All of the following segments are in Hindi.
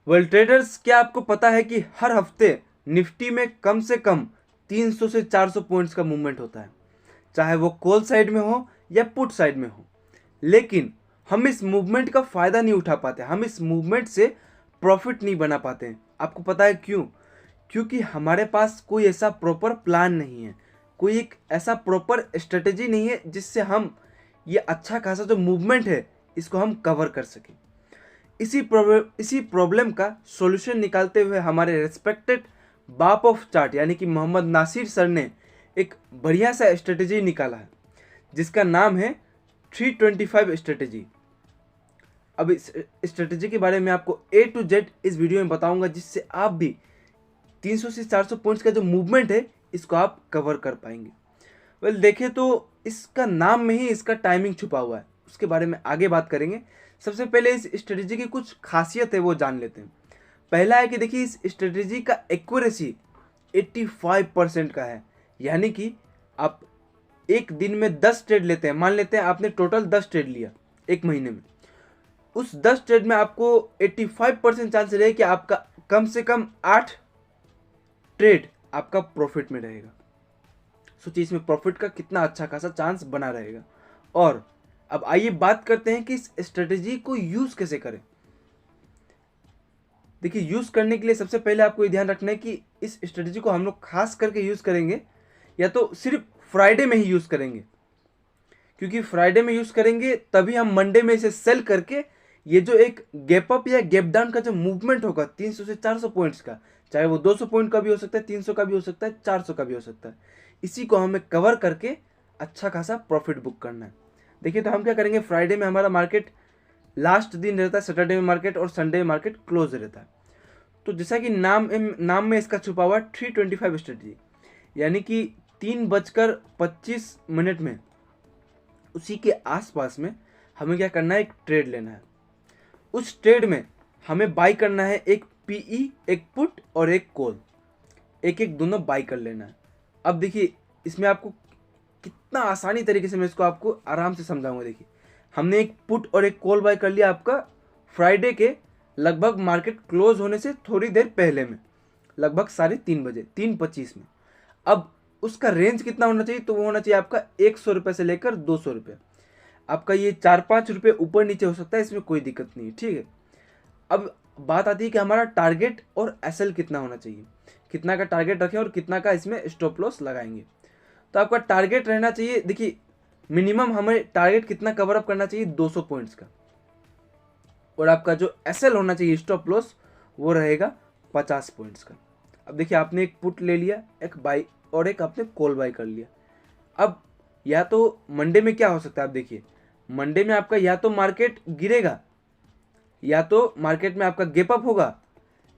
वेल ट्रेडर्स, क्या आपको पता है कि हर हफ्ते निफ्टी में कम से कम 300 से 400 पॉइंट्स का मूवमेंट होता है, चाहे वो कॉल साइड में हो या पुट साइड में हो। लेकिन हम इस मूवमेंट का फ़ायदा नहीं उठा पाते, हम इस मूवमेंट से प्रॉफिट नहीं बना पाते हैं। आपको पता है क्यों? क्योंकि हमारे पास कोई ऐसा प्रॉपर प्लान नहीं है, कोई एक ऐसा प्रॉपर स्ट्रेटेजी नहीं है जिससे हम ये अच्छा खासा जो मूवमेंट है इसको हम कवर कर सकें। इसी प्रॉब्लम का सॉल्यूशन निकालते हुए हमारे रेस्पेक्टेड बाप ऑफ चार्ट यानी कि मोहम्मद नासिर सर ने एक बढ़िया सा स्ट्रेटेजी निकाला है जिसका नाम है 325 स्ट्रेटेजी। अब इस स्ट्रेटेजी के बारे में आपको A to Z इस वीडियो में बताऊंगा, जिससे आप भी 300 से 400 पॉइंट्स का जो मूवमेंट है इसको आप कवर कर पाएंगे। वेल देखें तो इसका नाम में ही इसका टाइमिंग छुपा हुआ है, उसके बारे में आगे बात करेंगे। सबसे पहले इस स्ट्रेटेजी की कुछ खासियत है वो जान लेते हैं। पहला है कि देखिए, इस स्ट्रेटेजी का एक्यूरेसी 85% का है, यानी कि आप एक दिन में 10 ट्रेड लेते हैं, मान लेते हैं आपने टोटल 10 ट्रेड लिया एक महीने में, उस 10 ट्रेड में आपको 85% चांस रहे कि आपका कम से कम 8 ट्रेड आपका प्रॉफिट में रहेगा। सोचिए इसमें प्रॉफिट का कितना अच्छा खासा चांस बना रहेगा। और अब आइए बात करते हैं कि इस स्ट्रेटेजी को यूज कैसे करें। देखिए, यूज करने के लिए सबसे पहले आपको ये ध्यान रखना है कि इस स्ट्रेटेजी को हम लोग खास करके यूज करेंगे या तो सिर्फ फ्राइडे में ही यूज करेंगे, क्योंकि फ्राइडे में यूज करेंगे तभी हम मंडे में इसे सेल करके ये जो एक गैप अप या गैप डाउन का जो मूवमेंट होगा 300 से 400 पॉइंट्स का, चाहे वो 200 पॉइंट का भी हो सकता है, 300 का भी हो सकता है, 400 का भी हो सकता है, इसी को हमें कवर करके अच्छा खासा प्रॉफिट बुक करना है। देखिए, तो हम क्या करेंगे, फ्राइडे में हमारा मार्केट लास्ट दिन रहता है, सैटरडे में मार्केट और संडे में मार्केट क्लोज रहता है। तो जैसा कि नाम में इसका छुपा हुआ 325 स्ट्रेटजी, यानी कि 3:25 में उसी के आसपास में हमें क्या करना है, एक ट्रेड लेना है। उस ट्रेड में हमें बाई करना है एक पीई, एक पुट और एक कॉल, एक एक दोनों बाई कर लेना है। अब देखिए, इसमें आपको कितना आसानी तरीके से मैं इसको आपको आराम से समझाऊंगा। देखिए, हमने एक पुट और एक कॉल बाय कर लिया आपका फ्राइडे के लगभग मार्केट क्लोज होने से थोड़ी देर पहले में, लगभग 3:30 बजे, 3:25 में। अब उसका रेंज कितना होना चाहिए, तो वो होना चाहिए आपका 100 रुपये से लेकर 200 रुपये। आपका ये 4-5 रुपये ऊपर नीचे हो सकता है, इसमें कोई दिक्कत नहीं है, ठीक है। अब बात आती है कि हमारा टारगेट और एसएल कितना होना चाहिए, कितना का टारगेट रखें और कितना का इसमें स्टॉप लॉस लगाएंगे। तो आपका टारगेट रहना चाहिए, देखिए मिनिमम हमें टारगेट कितना कवर अप करना चाहिए, 200 पॉइंट्स का, और आपका जो एसएल होना चाहिए, स्टॉप लॉस, वो रहेगा 50 पॉइंट्स का। अब देखिए, आपने एक पुट ले लिया, एक बाई और एक आपने कॉल बाई कर लिया। अब या तो मंडे में क्या हो सकता है, आप देखिए मंडे में आपका या तो मार्केट गिरेगा, या तो मार्केट में आपका गैप अप होगा,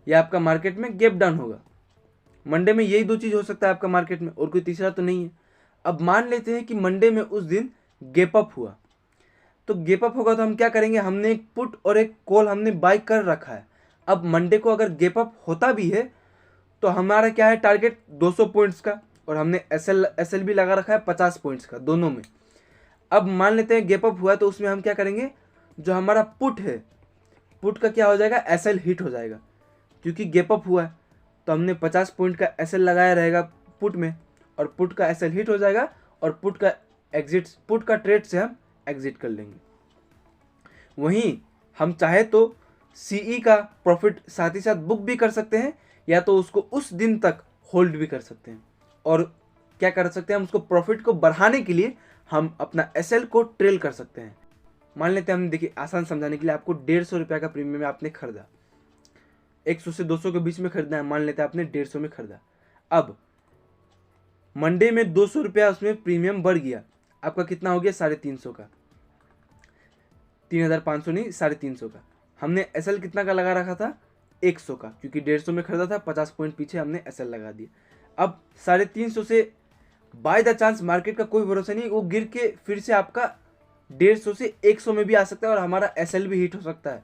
या आपका मार्केट में गैप डाउन होगा। मंडे में यही दो चीज़ हो सकता है आपका मार्केट में, और कोई तीसरा तो नहीं है। अब मान लेते हैं कि मंडे में उस दिन गैप अप हुआ, तो गैप अप होगा तो हम क्या करेंगे, हमने एक पुट और एक कॉल हमने बाय कर रखा है। अब मंडे को अगर गैप अप होता भी है तो हमारा क्या है, टारगेट 200 पॉइंट्स का, और हमने एसएल भी लगा रखा है 50 पॉइंट्स का दोनों में। अब मान लेते हैं गैप अप हुआ, तो उसमें हम क्या करेंगे, जो हमारा पुट है, पुट का क्या हो जाएगा, एसएल हिट हो जाएगा, क्योंकि गैप अप हुआ है तो हमने 50 पॉइंट का एसएल लगाया रहेगा पुट में, और पुट का एसएल हिट हो जाएगा, और पुट का ट्रेड से हम एग्जिट कर लेंगे। वहीं हम चाहे तो सीई का प्रॉफिट साथ ही साथ बुक भी कर सकते हैं, या तो उसको उस दिन तक होल्ड भी कर सकते हैं। और क्या कर सकते हैं, हम उसको प्रॉफिट को बढ़ाने के लिए हम अपना एसएल को ट्रेल कर सकते हैं। मान लेते हैं हमने, देखिए आसान समझाने के लिए, आपको 150 रुपये का प्रीमियम आपने खरीदा, 100 से 200 के बीच में खरीदना है, मान लेते हैं आपने 150 में खरीदा। अब मंडे में 200 रुपया उसमें प्रीमियम बढ़ गया, आपका कितना हो गया, 350 का, 3500 नहीं, 350 का। हमने एसएल कितना का लगा रखा था, 100 का, क्योंकि 150 में खरीदा था, 50 पॉइंट पीछे हमने एसएल लगा दिया। अब 350 से बाय द चांस, मार्केट का कोई भरोसा नहीं, वो गिर के फिर से आपका 150 से 100 में भी आ सकता है, और हमारा एसएल भी हिट हो सकता है।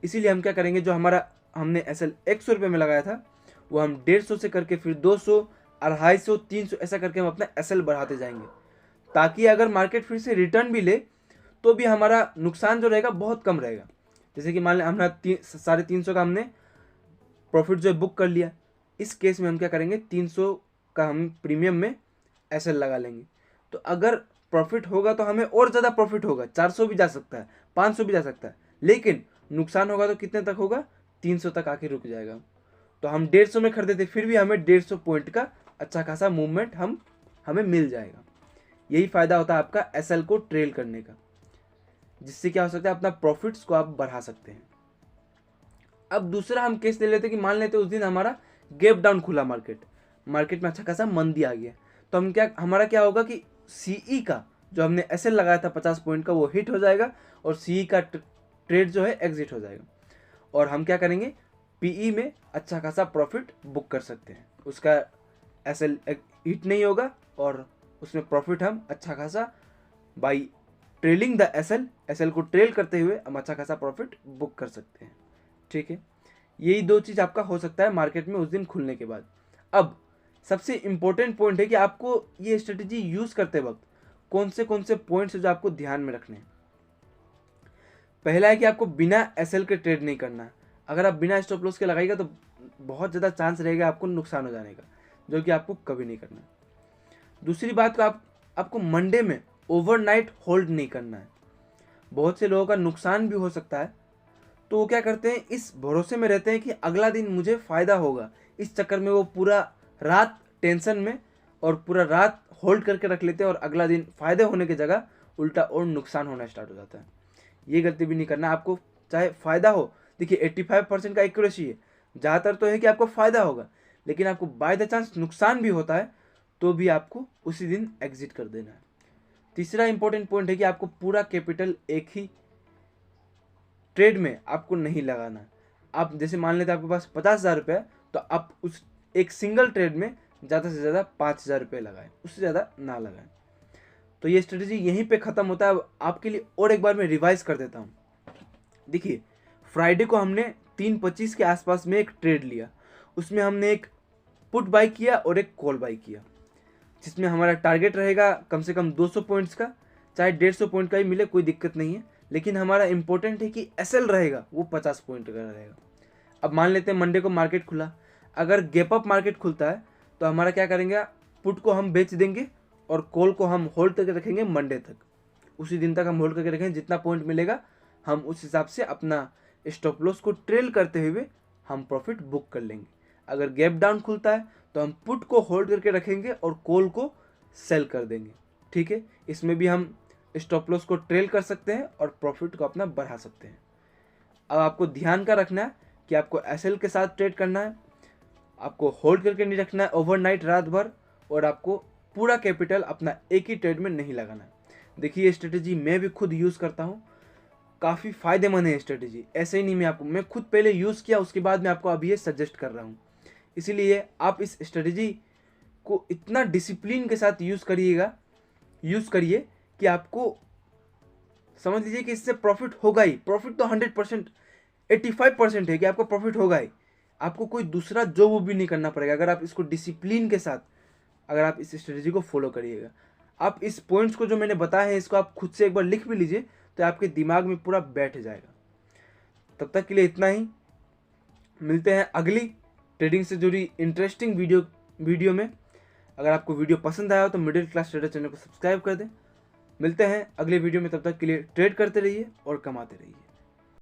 इसीलिए हम क्या करेंगे, जो हमारा हमने एसएल 100 रुपये में लगाया था, वो हम 150 से करके फिर 200, 250, 300 ऐसा करके हम अपना एसएल बढ़ाते जाएंगे, ताकि अगर मार्केट फिर से रिटर्न भी ले तो भी हमारा नुकसान जो रहेगा बहुत कम रहेगा। जैसे कि मान लें हमारा 350 का हमने प्रॉफिट जो है बुक कर लिया। इस केस में हम क्या करेंगे, 300 का हम प्रीमियम में एसएल लगा लेंगे। तो अगर प्रॉफिट होगा तो हमें और ज़्यादा प्रॉफिट होगा, 400 भी जा सकता है, 500 भी जा सकता है, लेकिन नुकसान होगा तो कितने तक होगा, 300 तक आके रुक जाएगा। तो हम 150 में खरीदे थे, फिर भी हमें 150 पॉइंट का अच्छा खासा मूवमेंट हमें मिल जाएगा। यही फ़ायदा होता है आपका एसएल को ट्रेल करने का, जिससे क्या हो सकता है, अपना प्रॉफिट्स को आप बढ़ा सकते हैं। अब दूसरा हम केस ले लेते हैं कि मान लेते हैं उस दिन हमारा गैप डाउन खुला, मार्केट में अच्छा खासा मंदी आ गया, तो हमारा क्या होगा कि सीई का जो हमने एसएल लगाया था 50 पॉइंट का, वो हिट हो जाएगा और सीई का ट्रेड जो है एग्जिट हो जाएगा, और हम क्या करेंगे, पीई में अच्छा खासा प्रॉफिट बुक कर सकते हैं। उसका एसएल हिट नहीं होगा और उसमें प्रॉफिट हम अच्छा खासा बाई ट्रेलिंग द एसएल को ट्रेल करते हुए हम अच्छा खासा प्रॉफिट बुक कर सकते हैं। ठीक है, यही दो चीज़ आपका हो सकता है मार्केट में उस दिन खुलने के बाद। अब सबसे इम्पोर्टेंट पॉइंट है कि आपको ये स्ट्रेटेजी यूज़ करते वक्त कौन से पॉइंट्स जो आपको ध्यान में रखने हैं। पहला है कि आपको बिना एसएल के ट्रेड नहीं करना है। अगर आप बिना स्टॉप लॉस के लगाएगा तो बहुत ज़्यादा चांस रहेगा आपको नुकसान हो जाने का, जो कि आपको कभी नहीं करना है। दूसरी बात, आपको मंडे में ओवरनाइट होल्ड नहीं करना है। बहुत से लोगों का नुकसान भी हो सकता है, तो वो क्या करते हैं, इस भरोसे में रहते हैं कि अगला दिन मुझे फ़ायदा होगा, इस चक्कर में वो पूरा रात टेंशन में और पूरा रात होल्ड करके रख लेते हैं, और अगला दिन फ़ायदे होने की जगह उल्टा और नुकसान होना स्टार्ट हो जाता है। ये गलती भी नहीं करना आपको, चाहे फ़ायदा हो। देखिए 85% का एक्यूरेसी है, ज़्यादातर तो है कि आपको फ़ायदा होगा, लेकिन आपको बाय द चांस नुकसान भी होता है तो भी आपको उसी दिन एग्जिट कर देना है। तीसरा इंपॉर्टेंट पॉइंट है कि आपको पूरा कैपिटल एक ही ट्रेड में आपको नहीं लगाना है। आप जैसे मान लेते हैं आपके पास 50,000 रुपये है, तो आप उस एक सिंगल ट्रेड में ज़्यादा से ज़्यादा 5,000 रुपये लगाएं, उससे ज़्यादा ना लगाएं। तो ये स्ट्रेटजी यहीं पे ख़त्म होता है। आपके लिए और एक बार मैं रिवाइज कर देता हूँ। देखिए, फ्राइडे को हमने 3:25 के आसपास में एक ट्रेड लिया, उसमें हमने एक पुट बाई किया और एक कॉल बाई किया, जिसमें हमारा टारगेट रहेगा कम से कम 200 पॉइंट्स का, चाहे 150 पॉइंट का ही मिले कोई दिक्कत नहीं है, लेकिन हमारा इंपॉर्टेंट है कि एसएल रहेगा वो 50 पॉइंट का रहेगा। अब मान लेते हैं मंडे को मार्केट खुला, अगर गैप अप मार्केट खुलता है तो हमारा क्या करेंगे, पुट को हम बेच देंगे और कॉल को हम होल्ड करके रखेंगे मंडे तक। उसी दिन तक हम होल्ड करके रखेंगे, जितना पॉइंट मिलेगा हम उस हिसाब से अपना स्टॉप लॉस को ट्रेल करते हुए हम प्रॉफिट बुक कर लेंगे। अगर गैप डाउन खुलता है तो हम पुट को होल्ड करके रखेंगे और कॉल को सेल कर देंगे। ठीक है, इसमें भी हम स्टॉप लॉस को ट्रेल कर सकते हैं और प्रॉफिट को अपना बढ़ा सकते हैं। अब आपको ध्यान का रखना है कि आपको एसएल के साथ ट्रेड करना है, आपको होल्ड करके नहीं रखना है ओवरनाइट रात भर, और आपको पूरा कैपिटल अपना एक ही ट्रेड में नहीं लगाना है। देखिए, ये स्ट्रेटेजी मैं भी खुद यूज़ करता हूँ, काफ़ी फ़ायदेमंद है स्ट्रेटेजी। ऐसे ही नहीं, मैं खुद पहले यूज़ किया, उसके बाद मैं आपको अभी ये सजेस्ट कर रहा हूँ। इसीलिए आप इस स्ट्रेटेजी को इतना डिसिप्लिन के साथ यूज़ करिए कि आपको समझ लीजिए कि इससे प्रॉफिट होगा ही। प्रॉफिट तो 100%, 85% है कि आपको प्रॉफिट होगा ही। आपको कोई दूसरा जॉब वो भी नहीं करना पड़ेगा अगर आप इसको डिसिप्लिन के साथ, अगर आप इस स्ट्रेटेजी को फॉलो करिएगा। आप इस पॉइंट्स को जो मैंने बताया है, इसको आप खुद से एक बार लिख भी लीजिए, तो आपके दिमाग में पूरा बैठ जाएगा। तब तक के लिए इतना ही, मिलते हैं अगली ट्रेडिंग से जुड़ी इंटरेस्टिंग वीडियो में। अगर आपको वीडियो पसंद आया हो तो मिडिल क्लास ट्रेडर चैनल को सब्सक्राइब कर दें। मिलते हैं अगले वीडियो में, तब तक के लिए ट्रेड करते रहिए और कमाते रहिए।